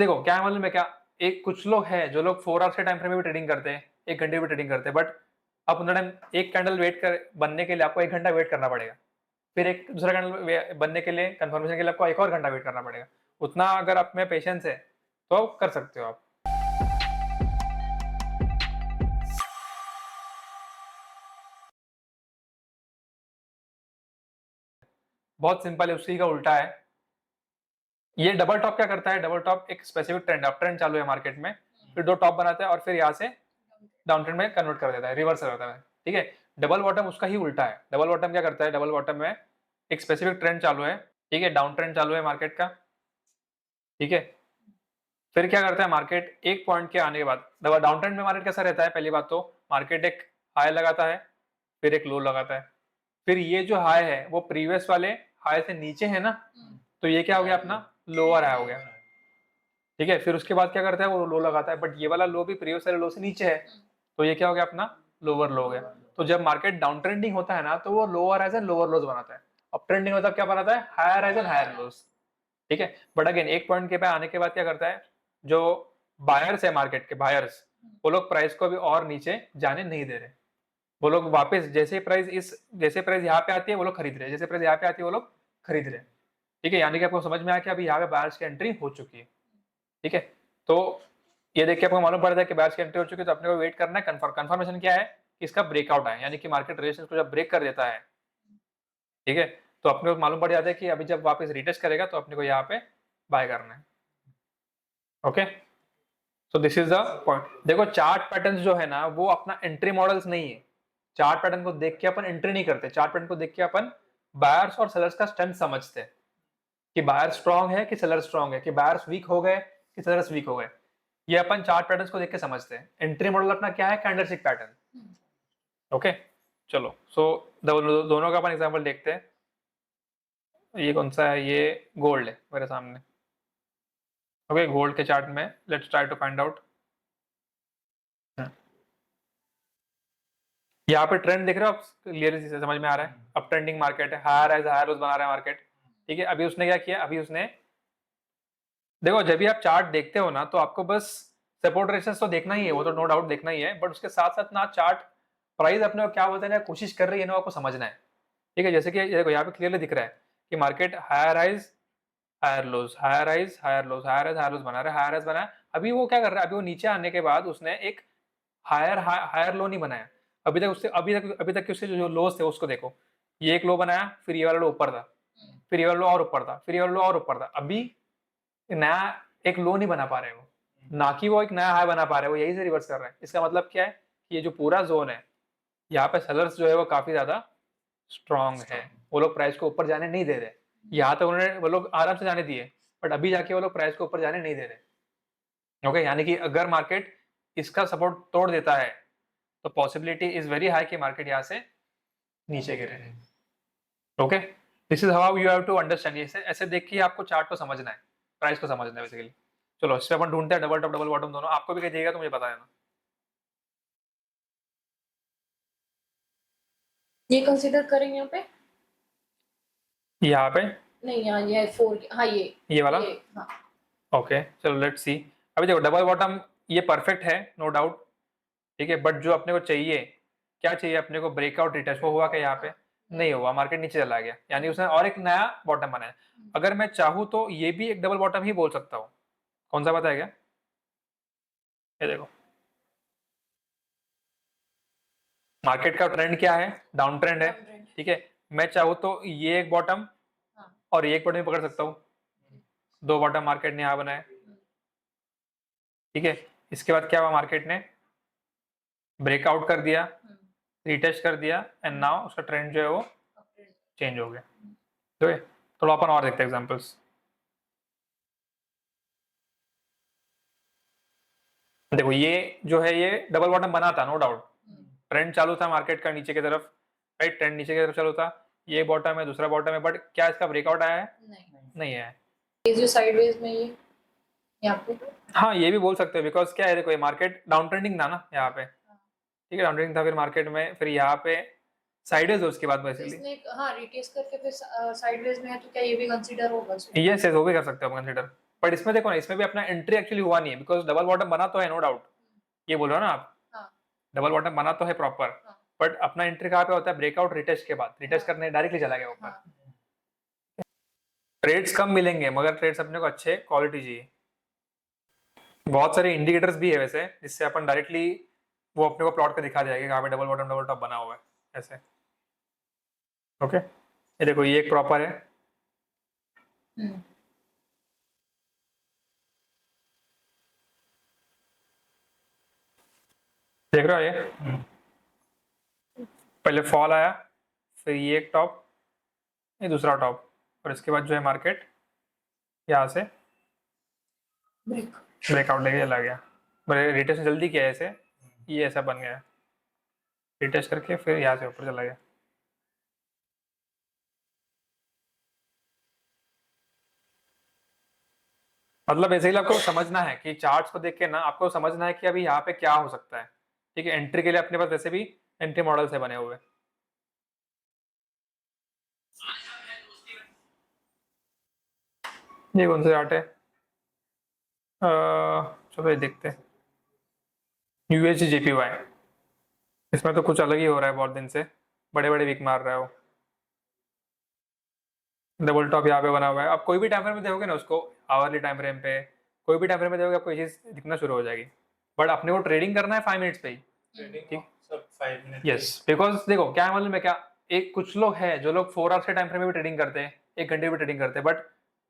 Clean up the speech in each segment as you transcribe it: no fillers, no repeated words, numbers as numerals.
देखो क्या मतलब है क्या, एक कुछ लोग हैं जो लोग 4 आवर्स के टाइम फ्रेम में भी ट्रेडिंग करते हैं, 1 घंटे भी ट्रेडिंग करते हैं, बट आप उतना टाइम एक कैंडल वेट कर बनने के लिए आपको 1 घंटा वेट करना पड़ेगा। फिर एक दूसरा कैंडल बनने के लिए कंफर्मेशन के लिए आपको 1 और घंटा वेट करना पड़ेगा। उतना अगर आप में पेशेंस है तो आप कर सकते हो आप। बहुत सिंपल है, उसी का उल्टा है। ये डबल टॉप क्या करता है, डबल टॉप एक स्पेसिफिक ट्रेंड, अप ट्रेंड चालू है मार्केट में, फिर 2 टॉप बनाता है और फिर यहाँ से डाउन ट्रेंड में कन्वर्ट कर देता है, रिवर्स करता है। ठीक है, डबल बॉटम उसका ही उल्टा है। डबल बॉटम क्या करता है, डबल बॉटम में एक स्पेसिफिक ट्रेंड चालू है, ठीक है, डाउन ट्रेंड चालू है मार्केट का, ठीक है, फिर क्या करता है मार्केट एक पॉइंट के आने के बाद, डाउन ट्रेंड में मार्केट कैसा रहता है, पहली बात तो मार्केट एक हाई लगाता है, फिर एक लो लगाता है, फिर ये जो हाई है वो प्रीवियस वाले हाई से नीचे है ना, तो ये क्या हो गया अपना लोअर हाई हो गया, ठीक है, फिर उसके बाद क्या करता है वो लो लगाता है, बट ये वाला लो भी प्रीवियस वाले लो से नीचे है, तो ये क्या हो गया अपना लोअर लो हो गया। तो जब मार्केट डाउन ट्रेंडिंग होता है ना तो वो lower highs and lower lows बनाता है, अप ट्रेंडिंग होता है क्या बनाता है, higher highs and higher lows, ठीक है। बट अगेन एक पॉइंट के पे आने के बाद क्या करता है, जो बायर्स है मार्केट के बायर्स, वो लोग प्राइस को अभी और नीचे जाने नहीं दे रहे, वो लोग वापस जैसे प्राइस यहाँ पे आती है वो लोग खरीद रहे हैं, जैसे प्राइस यहाँ पे आती है वो लोग खरीद रहे हैं, ठीक है। यानी कि आपको समझ में आया कि अभी यहाँ पे बायर्स की एंट्री हो चुकी है, ठीक है। तो ये देख के आपको मालूम पड़ रहा है कि बायर्स की एंट्री हो चुकी है, तो अपने को वेट करना है, कंफर्मेशन क्या है कि इसका ब्रेकआउट है, यानी कि मार्केट रेजिस्टेंस को जब ब्रेक कर देता है, ठीक है, तो अपने को मालूम पड़ जाता है कि अभी जब वापस रिटेस्ट करेगा तो अपने को यहाँ पे बाय करना है। Okay, so this is the point. देखो चार्ट पैटर्न्स जो है ना वो अपना एंट्री मॉडल्स नहीं है, चार्ट पैटर्न को देख के अपन एंट्री नहीं करते, चार्ट पैटर्न को देख के अपन बायर्स और सेलर्स का स्ट्रेंथ समझते हैं कि बायर स्ट्रांग है कि सेलर स्ट्रांग है, कि बायर्स वीक हो गए कि सेलर्स वीक हो गए, ये अपन चार्ट पैटर्न्स को देख के समझते हैं। एंट्री मॉडल अपना क्या है, कैंडलस्टिक पैटर्न। ओके, चलो सो दोनों का अपन एग्जांपल देखते हैं। ये कौन सा है, ये गोल्ड है मेरे सामने। ओके, गोल्ड के चार्ट में let's try to find out. यहाँ पे ट्रेंड देख रहे हो आप, क्लियरली समझ में आ रहा है, अप ट्रेंडिंग मार्केट है, हायर एज हायर रोज बना रहा है मार्केट, ठीक है। अभी उसने क्या किया, अभी उसने देखो जब भी आप चार्ट देखते हो ना तो आपको बस सपोर्ट रेजिस्टेंस तो देखना ही है, वो तो नो डाउट देखना ही है, बट उसके साथ साथ ना चार्ट प्राइस अपने को क्या बताने की कोशिश कर रही है ना आपको समझना है, ठीक है। जैसे कि देखो यहाँ पे क्लियरली दिख रहा है कि market higher highs higher lows, higher highs higher lows, higher highs higher lows बना रहा है, हायर हाइज बना है। अभी वो क्या कर रहा है, अभी वो नीचे आने के बाद उसने एक हायर हायर लो नहीं बनाया, अभी तक उससे अभी तक के उसके जो लोज थे उसको देखो, ये एक लो बनाया, फिर ये वाला लो ऊपर था, फिर ये वाला लो और ऊपर था, फिर ये वाला लो और ऊपर था, अभी नया एक लो नहीं बना पा रहे वो, ना कि वो एक नया हाई बना पा रहे, वो यही से रिवर्स कर रहे हैं। इसका मतलब क्या है कि ये जो पूरा जोन है यहाँ पे सेलर्स जो है वो काफी ज्यादा स्ट्रांग है, वो लोग प्राइस को ऊपर जाने नहीं दे रहे, यहाँ तक उन्होंने वो लोग आराम से जाने दिए, बट अभी जाके वो लोग प्राइस को ऊपर जाने नहीं दे रहे। ओके, यानी कि अगर मार्केट इसका सपोर्ट तोड़ देता है तो पॉसिबिलिटी इज वेरी हाई कि मार्केट यहाँ से नीचे गिरे। Okay, this is how you have to understand, ऐसे देख के आपको चार्ट को समझना है, प्राइस को समझना है बेसिकली। चलो इस पे अपन ढूंढते हैं डबल टॉप डबल बॉटम दोनों, आपको भी कहीं दिखेगा तो मुझे बता देना। ये कंसीडर करेंगे यहाँ पे, यहाँ पे नहीं यहाँ ये 4, हाँ ये वाला, हाँ ओके चलो लेट्स सी। अभी देखो डबल बॉटम ये परफेक्ट है नो डाउट, ठीक है, बट जो अपने को चाहिए, क्या चाहिए अपने को, ब्रेकआउट रिटेस्ट, वो हुआ क्या यहाँ पे, नहीं हुआ, मार्केट नीचे चला गया, यानी उसने और एक नया बॉटम बनाया। अगर मैं चाहूँ तो ये भी एक डबल बॉटम ही बोल सकता हूँ, कौन सा पता है क्या, ये देखो मार्केट का ट्रेंड क्या है, डाउन ट्रेंड है, ठीक है, मैं चाहूँ तो ये एक बॉटम और ये एक बॉटम पकड़ सकता हूँ, 2 बॉटम मार्केट ने यहाँ बनाए, ठीक है। इसके बाद क्या हुआ, मार्केट ने ब्रेकआउट कर दिया, रिटेस्ट कर दिया, एंड नाउ उसका ट्रेंड जो है वो चेंज हो गया। ठीक है, थोड़ा अपन और देखते हैं एग्जांपल्स। देखो ये जो है ये डबल बॉटम बना था नो डाउट, ट्रेंड चालू था मार्केट का नीचे की तरफ, राइट, ट्रेंड नीचे की तरफ चालू था, ये बॉटम है दूसरा बॉटम है, बट क्या इसका ब्रेकआउट आया है, नहीं आया है, जो साइडवेज में ये यहाँ पे, हाँ ये भी बोल सकते हो, बिकॉज क्या है देखो ये मार्केट डाउन ट्रेंडिंग था ना यहाँ पे, ठीक है, डाउन ट्रेंडिंग था, फिर मार्केट में फिर यहाँ पे साइडवेज है उसके बाद बेसिकली, इसने हाँ रिटेस्ट करके फिर साइडवेज में है, तो क्या ये भी कंसीडर होगा? यस यस वो भी कर सकते हो कंसीडर, बट इसमें देखो ना, इसमें भी अपना एंट्री एक्चुअली हुआ नहीं है, बिकॉज डबल बॉटम बना तो है, नो डाउट, ये बोल रहे हो ना आप, हाँ डबल बॉटम बना तो है प्रॉपर, हाँ बट अपना एंट्री कहाँ पे होता है, ब्रेकआउट रिटेस्ट के बाद, रिटेस्ट हाँ। करने डायरेक्टली चला गया ऊपर। हाँ ट्रेड्स कम मिलेंगे मगर ट्रेड्स अपने को अच्छे क्वालिटी चाहिए। बहुत सारे इंडिकेटर्स भी है वैसे, जिससे अपन डायरेक्टली वो अपने को प्लॉट कर दिखा देगा कि कहाँ पे डबल बॉटम डबल टॉप बना हुआ है ऐसे। ओके, ये देखो ये एक प्रॉपर है, हम्म देख रहे हो ये, पहले फॉल आया, फिर ये एक टॉप, ये दूसरा टॉप, और इसके बाद जो है मार्केट यहाँ से ब्रेक। ब्रेकआउट लेके चला गया। बड़े रिटेस्ट जल्दी किया है ऐसे, ये ऐसा बन गया, रिटेस्ट करके फिर यहाँ से ऊपर चला गया। मतलब बेसिकली आपको समझना है कि चार्ट्स को देख के ना आपको समझना है कि अभी यहाँ पे क्या हो सकता है। ठीक है, एंट्री के लिए अपने पास वैसे भी एंट्री मॉडल्स है बने हुए। ये कौन से चार्ट है, चलो ये देखते हैं, यूएसजी जेपीवाई, इसमें तो कुछ अलग ही हो रहा है बहुत दिन से, बड़े बड़े वीक मार रहा है वो। डबल टॉप यहाँ पे बना हुआ है, आप कोई भी टाइम फ्रेम में देखोगे ना उसको, आवरली टाइम फ्रेम पे कोई भी टाइम फ्रेम में देखोगे आपको ये चीज दिखना शुरू हो जाएगी। बट अपने को ट्रेडिंग करना है 5 मिनट्स पे ही। ट्रेडिंग सब 5 मिनट। यस, बिकॉज देखो क्या है मालूम है क्या, एक कुछ लोग हैं जो लोग 4 आवर्स के टाइम फ्रेम में भी ट्रेडिंग करते हैं, 1 घंटे भी ट्रेडिंग करते हैं, बट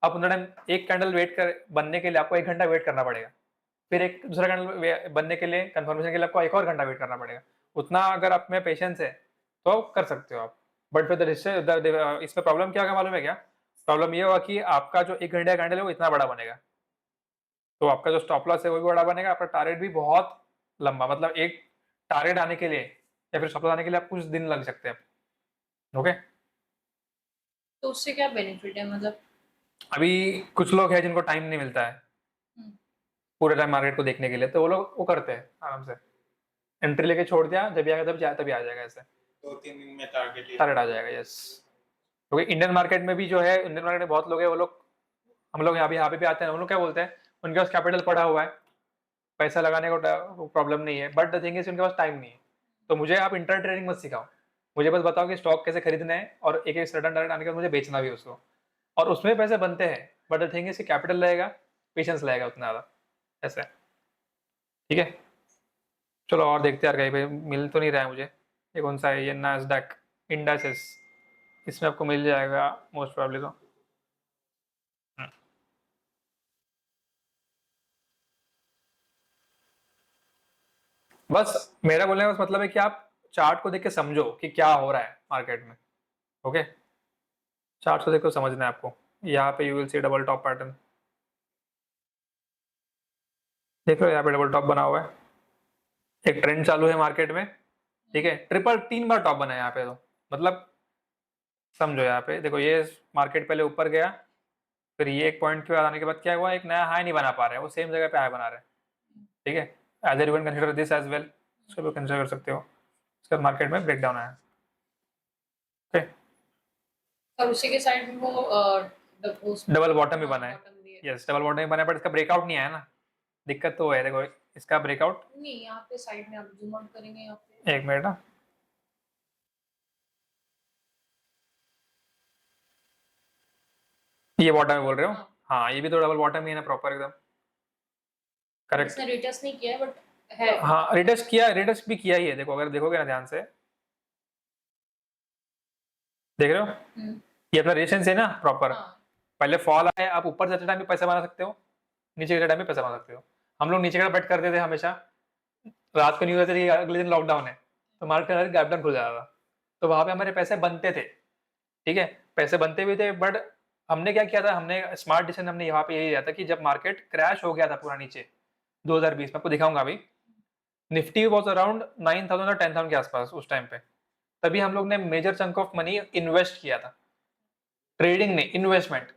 आप उतना टाइम एक कैंडल वेट कर बनने के लिए आपको 1 घंटा वेट करना पड़ेगा, फिर एक दूसरा कैंडल बनने के लिए कंफर्मेशन के लिए आपको एक और घंटा वेट करना पड़ेगा। उतना अगर आप में पेशेंस है तो कर सकते हो आप। बट फिर इसमें प्रॉब्लम क्या होगा मालूम है क्या, प्रॉब्लम ये होगा कि आपका जो 1 घंटे का कैंडल है वो इतना बड़ा बनेगा, तो आपका जो स्टॉप लॉस है वो भी बड़ा बनेगा, आपका टारगेट भी बहुत लंबा, मतलब एक टारगेट आने के लिए या फिर स्टॉप लॉस आने के लिए आप कुछ दिन लग सकते हैं। ओके, तो उससे क्या बेनिफिट है मतलब? अभी कुछ लोग हैं जिनको टाइम नहीं मिलता है हम्म, पूरे टाइम मार्केट को देखने के लिए, तो वो लोग वो करते हैं आराम से, एंट्री लेके छोड़ दिया, जब आएगा तभी आ जाएगा, ऐसे 2-3 दिन में टारगेट टारगेट आ जाएगा। यस, क्योंकि इंडियन मार्केट में भी जो है, इंडियन मार्केट में बहुत लोग हैं, वो लोग हम लोग यहाँ पे भी आते हैं, हम लोग क्या बोलते हैं, उनके पास कैपिटल पड़ा हुआ है, पैसा लगाने को प्रॉब्लम नहीं है, बट द थिंग इज उनके पास टाइम नहीं है। तो मुझे आप इंटर ट्रेडिंग मत सिखाओ, मुझे बस बताओ कि स्टॉक कैसे खरीदना है, और एक एक सर्टन टारगेट आने के बाद मुझे बेचना भी है उसको, और उसमें पैसे बनते हैं, but the thing is capital लगेगा, पेशेंस लगेगा उतना ज़्यादा, ऐसा है। ठीक है, चलो और देखते हैं यार, कहीं पे मिल तो नहीं रहा है मुझे, ये कौन सा है, ये नास्डैक इंडाइसेस, इसमें आपको मिल जाएगा मोस्ट प्रोबेबली तो। बस मेरा बोलने का बस मतलब है कि आप चार्ट को देख के समझो कि क्या हो रहा है मार्केट में। ओके, चार्ट को देख के समझना है आपको। यहाँ पे you will see double top pattern, देख लो यहाँ पे डबल टॉप बना हुआ है, एक ट्रेंड चालू है मार्केट में। ठीक है, ट्रिपल 3 बार टॉप बना है यहाँ पे, तो मतलब समझो यहाँ पे देखो, ये मार्केट पहले ऊपर गया, फिर ये एक पॉइंट के बाद आने के बाद क्या हुआ, एक नया हाई नहीं बना पा रहे हैं, वो सेम जगह पे हाई बना रहे हैं। ठीक है, as you can consider this as well, इसको भी कंसिडर कर सकते हो। इसका मार्केट में ब्रेक डाउन आया। ओके, और उसी के साइड में वो डबल बॉटम भी बना है, बॉटम भी है। यस डबल बॉटम भी बना है, बट इसका ब्रेकआउट नहीं आया ना, दिक्कत तो है, देखो इसका ब्रेकआउट, नहीं, यहाँ पे साइड में आप जूम आउट करेंगे यहाँ पे। एक मिनट ना, ये बॉटम बोल रहे हो, हाँ, हाँ ये भी तो डबल बॉटम ही है ना प्रॉपर एकदम, करेक्ट। इसने रिटेस्ट नहीं किया है बट है। हाँ रिटेस्ट किया, रिटेस्ट भी किया ही है, देखो अगर देखोगे ना ध्यान से, देख रहे हो, हम्म, ये अपना रेजिस्टेंस है ना प्रॉपर, हाँ पहले फॉल आया, आप ऊपर जाते टाइम भी पैसा बना सकते हो, नीचे जाते टाइम भी पैसा बना सकते हो। हम लोग नीचे का बेट करते थे हमेशा, रात को न्यूज आती थी अगले दिन लॉकडाउन है, तो मार्केट गैप डाउन खुल जाता था, तो वहां पे हमारे पैसे बनते थे। ठीक है, पैसे बनते भी थे, बट हमने क्या किया था, हमने स्मार्ट डिसीजन हमने यहाँ पे यही लिया था कि जब मार्केट क्रैश हो गया था पूरा नीचे 2020 में, आपको दिखाऊंगा अभी, निफ्टी वॉज अराउंड 9,000 और 10,000 के आसपास उस टाइम पे, तभी हम लोग ने major chunk of money invest किया था, ट्रेडिंग ने इन्वेस्टमेंट,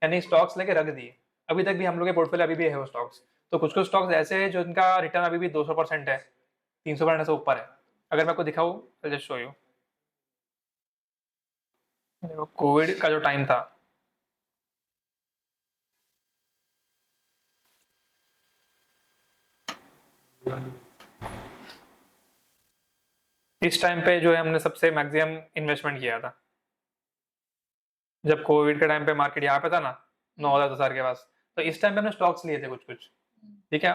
यानी स्टॉक्स लेके रख दिए। अभी तक भी हम लोग के पोर्टफोलियो अभी भी है वो स्टॉक्स, तो कुछ कुछ स्टॉक्स ऐसे हैं जो इनका रिटर्न अभी भी 200% है, 300% से ऊपर है। अगर मैं आपको दिखाऊं, जस्ट शो यू, कोविड का जो टाइम था, इस टाइम पे जो है हमने सबसे मैक्सिमम इन्वेस्टमेंट किया था जब कोविड के टाइम पे मार्केट यहाँ पे था ना 9,000 10,000 के पास, तो इस टाइम पे हमने स्टॉक्स लिए थे कुछ कुछ, ठीक है।